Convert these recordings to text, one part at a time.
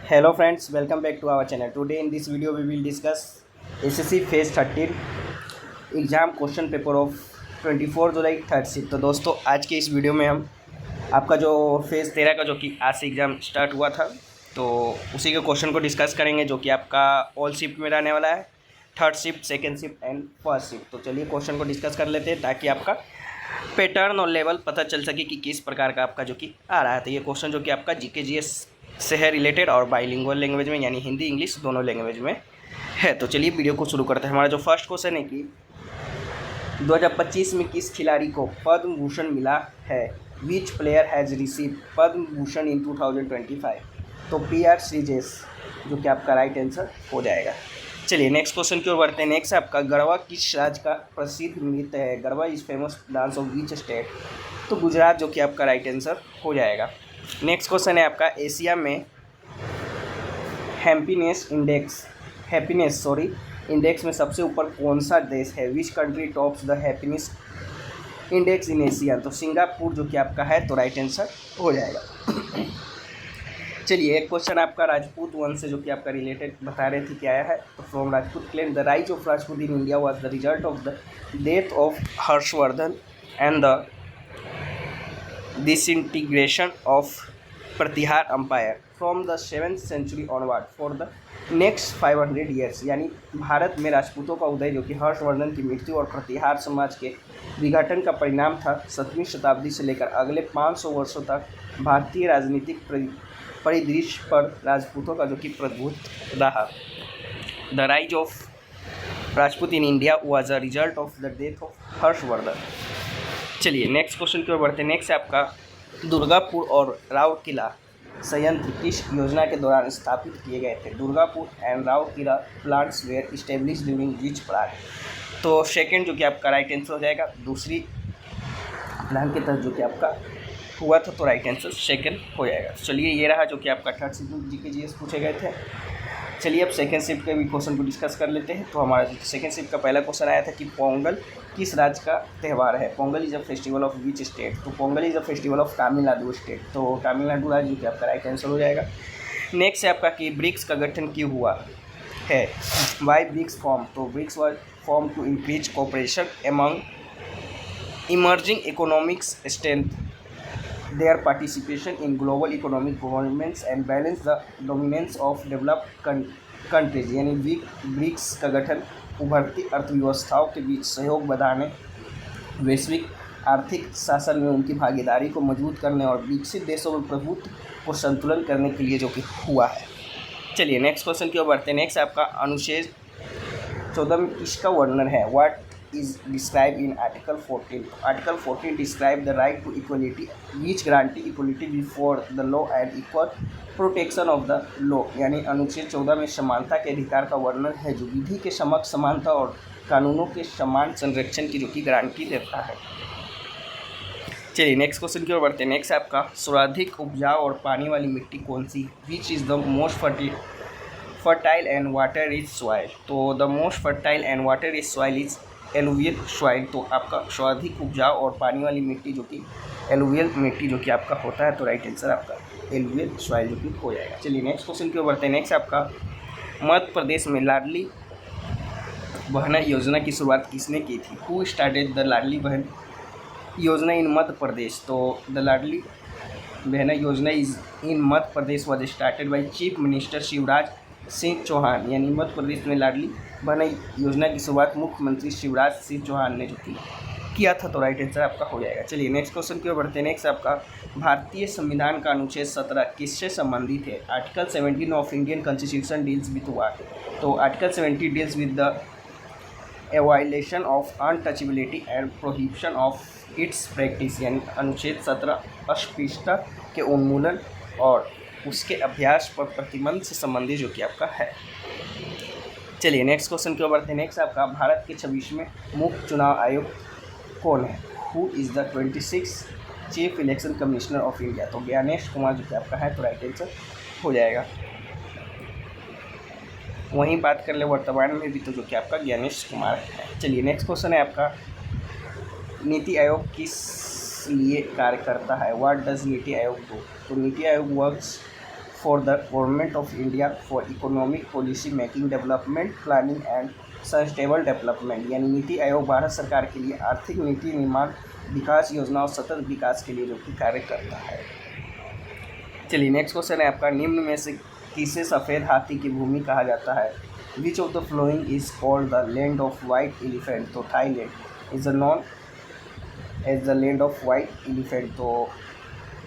Hello friends, welcome back to our channel. Today in this video we will discuss SSC Phase 13 exam question paper of 24 July third shift. तो दोस्तों आज के इस video में हम आपका जो फेज़ 13 का जो कि आज से एग्ज़ाम स्टार्ट हुआ था तो उसी के क्वेश्चन को डिस्कस करेंगे जो कि आपका ऑल शिफ्ट में रहने वाला है, third shift, second shift and first shift. तो चलिए क्वेश्चन को डिस्कस कर लेते हैं ताकि आपका पैटर्न और लेवल पता चल सके कि किस प्रकार का आपका जो कि आ रहा है। तो ये क्वेश्चन जो कि आपका जीके जीएस से है रिलेटेड और बाइलिंगुअल लैंग्वेज में यानी हिंदी इंग्लिश दोनों लैंग्वेज में है। तो चलिए वीडियो को शुरू करते हैं। हमारा जो फर्स्ट क्वेश्चन है कि 2025 में किस खिलाड़ी को पद्म भूषण मिला है? विच player has receive Padma Bhushan इन 2025? तो PR श्रीजेश जो कि आपका राइट आंसर हो जाएगा। चलिए नेक्स्ट क्वेश्चन की ओर बढ़ते हैं। नेक्स्ट आपका गरबा किस राज्य का प्रसिद्ध नृत्य है? Garba is famous dance of which state? तो गुजरात जो कि आपका राइट आंसर हो जाएगा। नेक्स्ट क्वेश्चन है आपका एशिया में हैप्पीनेस इंडेक्स में सबसे ऊपर कौन सा देश है? Which country tops the happiness index in Asia? तो सिंगापुर जो कि आपका है तो राइट आंसर हो जाएगा। चलिए एक क्वेश्चन आपका राजपूत वंश से जो कि आपका रिलेटेड बता रहे थे क्या आया है? तो from Rajput claim the rise of Rajput in India was the result of the death of Harshavardhana and the disintegration of Pratihara empire from the 7th century onward for the next 500 years। यानी भारत में राजपूतों का उदय जो कि हर्षवर्धन की मृत्यु और प्रतिहार समाज के विघटन का परिणाम था 7वीं शताब्दी से लेकर अगले 500 वर्षों तक भारतीय राजनीतिक परिदृश्य पर राजपूतों का जो कि प्रभुत्व रहा। The rise of Rajput in India was a result of the death of Harshvardhan. चलिए नेक्स्ट क्वेश्चन की ओर बढ़ते हैं। नेक्स्ट आपका दुर्गापुर और राउरकेला संयंत्र किस योजना के दौरान स्थापित किए गए थे? Durgapur and Rourkela plants were establish during which plan? तो सेकंड जो कि आपका राइट आंसर हो जाएगा। दूसरी प्लान के तहत जो कि आपका हुआ था तो राइट आंसर सेकंड हो जाएगा। चलिए ये रहा जो कि आपका थर्ड शिफ्ट जीके जीएस पूछे गए थे। चलिए अब सेकंड शिफ्ट के भी क्वेश्चन को डिस्कस कर लेते हैं। तो हमारा सेकंड शिफ्ट का पहला क्वेश्चन आया था कि पोंगल किस राज्य का त्यौहार है? Pongal is a festival of which state? तो Pongal is a festival of Tamil Nadu state. तो तमिलनाडु राज्य जो आपका राइट आंसर हो जाएगा। नेक्स्ट है आपका कि ब्रिक्स का गठन क्यों हुआ है? Why BRICS form? तो BRICS was form to increase cooperation among emerging economics strength their participation in global economic governments and balance the dominance of developed countries। यानी ब्रिक्स का गठन उभरती अर्थव्यवस्थाओं के बीच सहयोग बढ़ाने, वैश्विक आर्थिक शासन में उनकी भागीदारी को मजबूत करने और विकसित देशों में प्रभुत्व को संतुलन करने के लिए जो कि हुआ है। चलिए नेक्स्ट क्वेश्चन की ओर बढ़ते हैं। नेक्स्ट आपका अनुच्छेद 14 में किसका वर्णन है? What is described in Article 14? Article 14 describe the right to equality which guarantee equality before the law and equal protection of the law। यानी अनुच्छेद 14 में समानता के अधिकार का वर्णन है जो विधि के समक्ष समानता और कानूनों के समान संरक्षण की जो कि गारंटी देता है। चलिए नेक्स्ट क्वेश्चन की ओर बढ़ते हैं। नेक्स्ट आपका सर्वाधिक उपजाऊ और पानी वाली मिट्टी कौन सी? Which is the most fertile and water rich soil? तो the most fertile and water rich soil is alluvial soil. तो आपका सर्वाधिक उपजाऊ और पानी वाली मिट्टी जो कि एलुवियल मिट्टी जो कि आपका होता है तो राइट आंसर आपका एलुवियल सॉइल जो कि हो जाएगा। चलिए नेक्स्ट क्वेश्चन की ओर बढ़ते हैं। नेक्स्ट आपका मध्य प्रदेश में लाडली बहन योजना की शुरुआत किसने की थी? Who started the Ladli Bahan योजना इन मध्य प्रदेश? तो the Ladli Bahan Yojana is in Madhya Pradesh was started by chief minister Shivraj Singh Chouhan. यानी मध्य प्रदेश में लाडली बहन योजना की शुरुआत मुख्यमंत्री शिवराज सिंह चौहान ने जो किया था तो राइट आंसर आपका हो जाएगा। चलिए नेक्स्ट क्वेश्चन की ओर बढ़ते हैं। नेक्स्ट आपका भारतीय संविधान का अनुच्छेद 17 किससे संबंधित है? Article 17 of Indian constitution deals with what? तो article 70 deals with the violation of untouchability and prohibition of its practice. यानी अनुच्छेद 17 अस्पृश्यता के उन्मूलन और उसके अभ्यास पर प्रतिबंध से संबंधित जो कि आपका है। चलिए नेक्स्ट क्वेश्चन की ओर बढ़ते हैं। नेक्स्ट आपका भारत के 26वें मुख्य चुनाव आयुक्त कौन है? Who is the 26 chief election commissioner of India? तो ज्ञानेश कुमार जो कि आपका है तो राइट आंसर हो जाएगा। वहीं बात कर ले वर्तमान में भी तो जो कि आपका ज्ञानेश कुमार है। चलिए नेक्स्ट क्वेश्चन है आपका नीति आयोग किस लिए कार्य करता है? What does NITI Aayog do? तो NITI Aayog works for the government of India for economic policy making development planning and sustainable development, यानी नीति आयोग भारत सरकार के लिए आर्थिक नीति निर्माण, विकास योजना और सतत विकास के लिए जो कि कार्य करता है। चलिए नेक्स्ट क्वेश्चन है आपका, निम्न में से किसे सफ़ेद हाथी की भूमि कहा जाता है? Which of the following is called the land of white elephant? तो Thailand is known as the land of white elephant, तो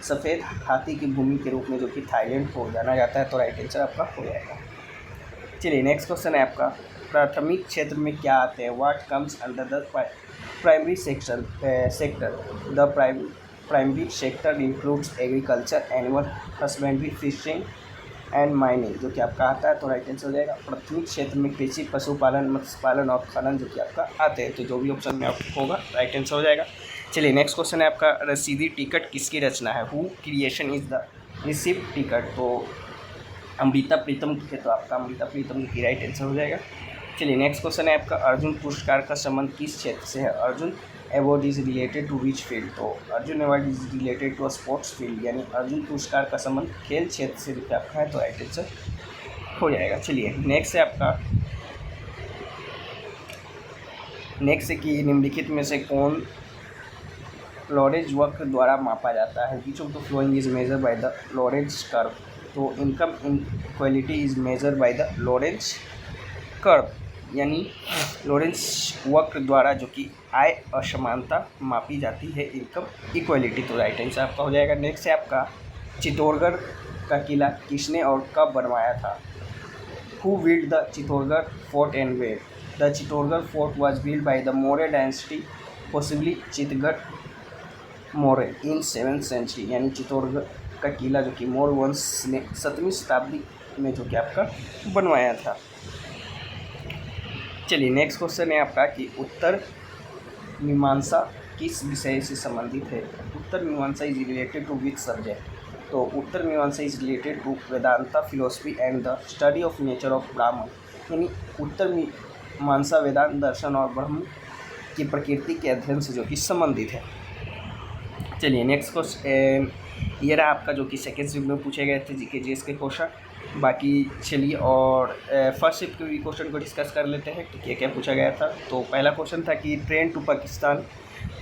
सफ़ेद हाथी की भूमि के रूप में जो कि थाईलैंड को जाना जाता है। तो राइट आंसर आपका हो जाएगा। चलिए नेक्स्ट क्वेश्चन है आपका, प्राथमिक क्षेत्र में क्या आते हैं? What comes under the primary sector? The primary sector includes agriculture, animal husbandry, fishing and mining, जो कि आपका आता है। तो राइट आंसर हो जाएगा। प्राथमिक क्षेत्र में कृषि, पशुपालन, मत्स्य पालन और खनन जो कि आपका आते हैं। तो जो भी ऑप्शन में आपको होगा राइट आंसर हो जाएगा। चलिए नेक्स्ट क्वेश्चन है आपका, रसीदी टिकट किसकी रचना है? Who creation is the receipt ticket? तो अमृता प्रीतम की है, तो आपका अमृता प्रीतम की राइट आंसर हो जाएगा। चलिए नेक्स्ट क्वेश्चन है आपका, अर्जुन पुरस्कार का संबंध किस क्षेत्र से है? Arjun award is related to which field? तो Arjun award is related to sports field, यानी अर्जुन पुरस्कार का संबंध खेल क्षेत्र से जो आपका है। तो राइट आंसर हो जाएगा। चलिए नेक्स्ट है आपका, नेक्स्ट है कि निम्नलिखित में से कौन लॉरेंज वक्र द्वारा मापा जाता है? Which of the following is measure by the Lorenz curve? तो income inequality is measure by the Lorenz curve, यानी लॉरेंज वक्र द्वारा जो कि आय असमानता मापी जाती है, इनकम इक्वलिटी। तो राइट आंसर आपका हो जाएगा। नेक्स्ट है आपका, चित्तौड़गढ़ का किला किसने और कब बनवाया था? Who built the Chittorgarh fort and where? The Chittorgarh fort was built by the Maurya dynasty, possibly Chittagarh Maurya in 7th century, यानी चित्तौड़गढ़ का किला जो कि मौर्य वंश ने 7वीं शताब्दी में जो कि आपका बनवाया था। चलिए नेक्स्ट क्वेश्चन है आपका कि उत्तर मीमांसा किस विषय से संबंधित है? Uttar Mimamsa is related to which subject? तो Uttar Mimamsa is related to Vedanta philosophy and the study of nature of Brahman, यानी उत्तर मीमांसा वेदांत दर्शन और ब्रह्म की प्रकृति के अध्ययन से जो कि संबंधित है। चलिए नेक्स्ट क्वेश्चन, ये रहा आपका जो कि सेकेंड शिफ्ट में पूछे गए थे जीके जीएस के क्वेश्चन। बाकी चलिए और फर्स्ट शिफ्ट के भी क्वेश्चन को डिस्कस कर लेते हैं कि क्या क्या पूछा गया था। तो पहला क्वेश्चन था कि ट्रेन टू पाकिस्तान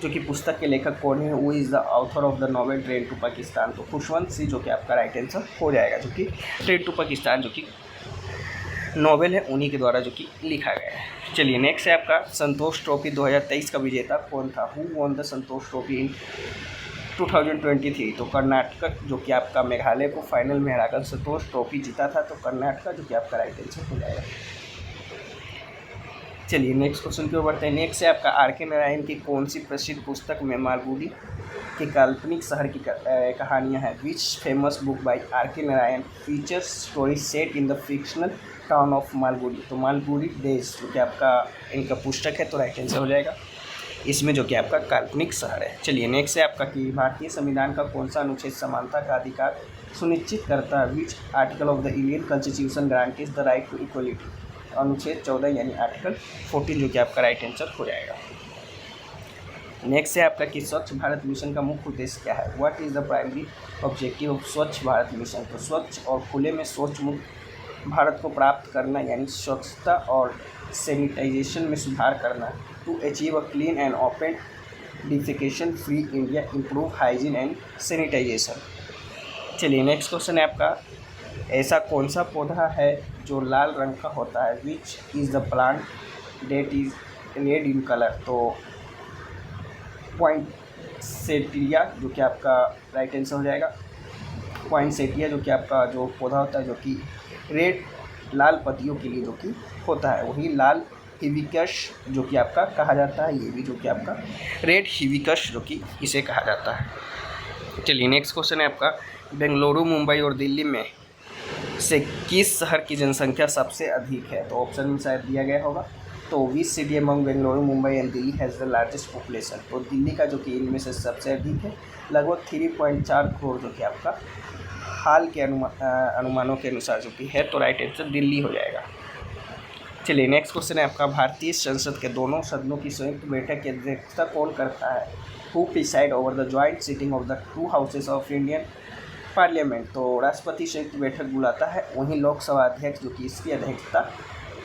जो कि पुस्तक के लेखक कौन है? Who is the author of the novel train to Pakistan. तो खुशवंत सिंह जो कि आपका राइट आंसर हो जाएगा, जो कि ट्रेन टू पाकिस्तान जो कि नॉवेल है उन्हीं के द्वारा जो कि लिखा गया है। चलिए नेक्स्ट है आपका, संतोष ट्रॉफी 2023 का विजेता कौन था? Who won the Santosh trophy in 2023? तो कर्नाटक जो कि आपका मेघालय को फाइनल में हराकर संतोष ट्रॉफी जीता था। तो कर्नाटक जो कि आपका राइट आंसर हो जाएगा। चलिए नेक्स्ट क्वेश्चन की ओर बढ़ते हैं। नेक्स्ट है आपका, आर के नारायण की कौन सी प्रसिद्ध पुस्तक में मालगुडी के काल्पनिक शहर की कहानियाँ हैं? Which famous book by R K Narayan features story set in the fictional town of Malgudi? तो मालगुडी डेज जो कि आपका इनका पुस्तक है। तो राइट आंसर हो जाएगा इसमें जो कि आपका काल्पनिक शहर है। चलिए नेक्स्ट है आपका कि भारतीय संविधान का कौन सा अनुच्छेद समानता का अधिकार सुनिश्चित करता है? Which article of the Indian constitution grants the right to equality? अनुच्छेद 14 यानी आर्टिकल 14 जो कि आपका राइट आंसर हो जाएगा। नेक्स्ट है आपका कि स्वच्छ भारत मिशन का मुख्य उद्देश्य क्या है? What is the primary objective of स्वच्छ भारत मिशन? तो स्वच्छ और खुले में शौच मुक्त भारत को प्राप्त करना, यानी स्वच्छता और सैनिटाइजेशन में सुधार करना। To achieve a clean and open defecation free India, improve hygiene and sanitization. चलिए नेक्स्ट क्वेश्चन है आपका, ऐसा कौन सा पौधा है जो लाल रंग का होता है? Which is the plant that is red in colour? तो पॉइंसेटिया जो कि आपका राइट आंसर हो जाएगा। पॉइंसेटिया जो कि आपका जो पौधा होता है जो कि रेड लाल पत्तियों के लिए जो कि होता है, वही लाल हिबिस्कस जो कि आपका कहा जाता है। ये भी जो कि आपका रेड हिबिस्कस जो कि इसे कहा जाता है। चलिए नेक्स्ट क्वेश्चन है आपका, बेंगलुरु, मुंबई और दिल्ली में से किस शहर की जनसंख्या सबसे अधिक है? तो ऑप्शन में शायद दिया गया होगा। तो which city among Bengaluru, Mumbai and Delhi has the largest population? तो दिल्ली का जो कि इनमें से सबसे अधिक है, लगभग 3.4 करोड़ जो कि आपका हाल के अनुमानों के अनुसार जो कि है। तो राइट आंसर दिल्ली हो जाएगा। चलिए नेक्स्ट क्वेश्चन है आपका, भारतीय संसद के दोनों सदनों की संयुक्त बैठक की अध्यक्षता कौन करता है? Who preside over the joint sitting of the two houses of Indian parliament, तो राष्ट्रपति संयुक्त बैठक बुलाता है, वहीं लोकसभा अध्यक्ष जो कि इसकी अध्यक्षता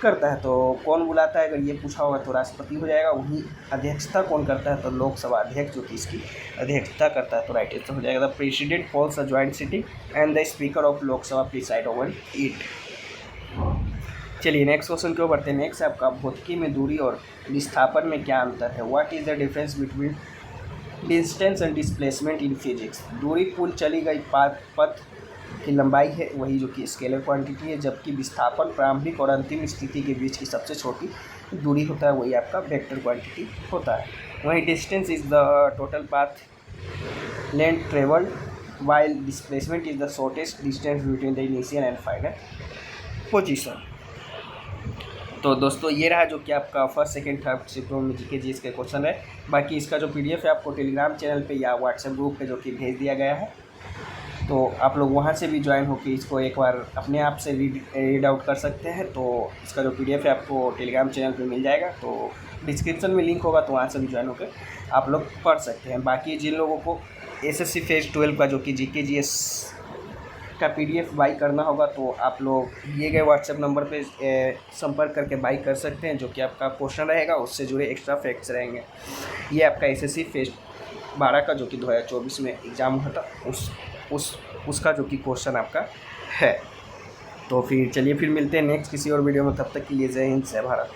करता है। तो कौन बुलाता है, अगर ये पूछा होगा तो राष्ट्रपति हो जाएगा। वहीं अध्यक्षता कौन करता है, तो लोकसभा अध्यक्ष जो कि इसकी अध्यक्षता करता है, तो राइट आंसर हो जाएगा the president calls a joint sitting and the speaker of Lok Sabha preside over it. चलिए नेक्स्ट क्वेश्चन क्यों बढ़ते हैं। नेक्स्ट आपका भौतिकी में दूरी और विस्थापन में क्या अंतर है। What is the difference between distance and displacement in physics. दूरी कुल चली गई पथ की लंबाई है, वही जो कि स्केलर क्वांटिटी है, जबकि विस्थापन प्रारंभिक और अंतिम स्थिति के बीच की सबसे छोटी दूरी होता है, वही आपका वेक्टर क्वांटिटी होता है। वहीं distance is the total path length travelled, while displacement is the shortest distance between the initial and final position. तो दोस्तों ये रहा जो कि आपका फर्स्ट सेकंड थर्ड शिफ्टों में जीके जी इसके क्वेश्चन है। बाकी इसका जो पीडीएफ है आपको टेलीग्राम चैनल पे या व्हाट्सएप ग्रुप पे जो कि भेज दिया गया है, तो आप लोग वहाँ से भी ज्वाइन होकर इसको एक बार अपने आप से रीड आउट कर सकते हैं। तो इसका जो पीडीएफ है आपको टेलीग्राम चैनल पे मिल जाएगा, तो डिस्क्रिप्शन में लिंक होगा, तो वहाँ से भी ज्वाइन होकर आप लोग पढ़ सकते हैं। बाकी जिन लोगों को एसएससी फेज 12 का जो कि जीके जीएस का पीडीएफ बाई करना होगा, तो आप लोग दिए गए व्हाट्सएप नंबर पे संपर्क करके बाई कर सकते हैं। जो कि आपका क्वेश्चन रहेगा उससे जुड़े एक्स्ट्रा फैक्ट्स रहेंगे। ये आपका एसएससी फेज 12 का जो कि 2024 में एग्ज़ाम हुआ था उसका जो कि क्वेश्चन आपका है। तो फिर चलिए फिर मिलते हैं नेक्स्ट किसी और वीडियो में, तब तक के लिए जय हिंद जय भारत।